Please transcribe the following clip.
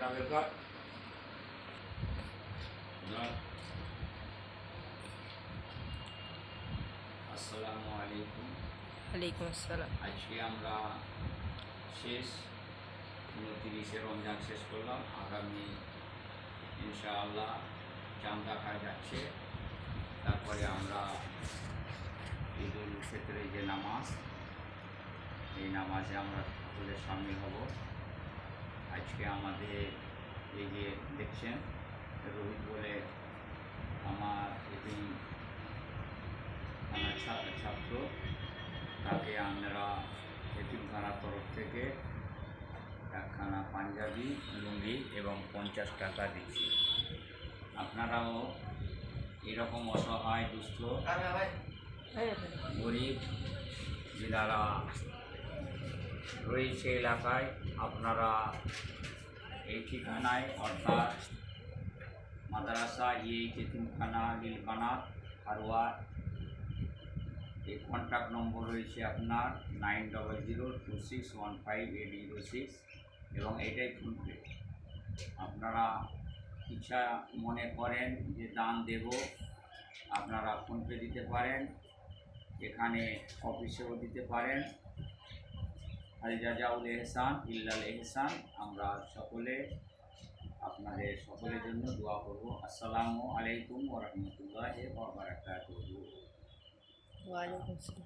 খাতা বের কর। আসসালামু আলাইকুম। ওয়ালাইকুম আসসালাম। আজকে আমরা শেষ 29 রমজান শেষ করলাম। আগামী ইনশাআল্লাহ চাঁদ দেখা যাচ্ছে। তারপরে আমরা ঈদুল ফিতরের যে নামাজ, এই নামাজে আমরা সকলে সামিল হব। আজকে আমাদের এই যে দেখছেন রোহিত বলে আমার এটি ছাত্র, তাকে আমরা এতিমখানার তরফ থেকে একখানা পাঞ্জাবি, লুঙ্গি এবং 50 টাকা দিচ্ছি। আপনারাও এরকম অসহায় দুস্থ গরিব যারা রয়েছে এলাকায়, আপনারা এই ঠিকানায় অর্থাৎ মাদ্রাসা এতিমখানা নীলকানাত হারোয়ার, এই কন্ট্যাক্ট নম্বর রয়েছে আপনার 9002615806 এবং এটাই ফোনপে। আপনারা ইচ্ছা মনে করেন যে দান দেব, আপনারা ফোনপে দিতে পারেন, এখানে অফিসেও দিতে পারেন। আল জাজাউল এহসান ইল্লাল এহসান। আমরা সকলে আপনাদের সকলের জন্য দোয়া করব। আসসালামু আলাইকুম ওয়া রাহমাতুল্লাহি ওয়া বারাকাতুহু। ওয়ালাইকুম আসসালাম।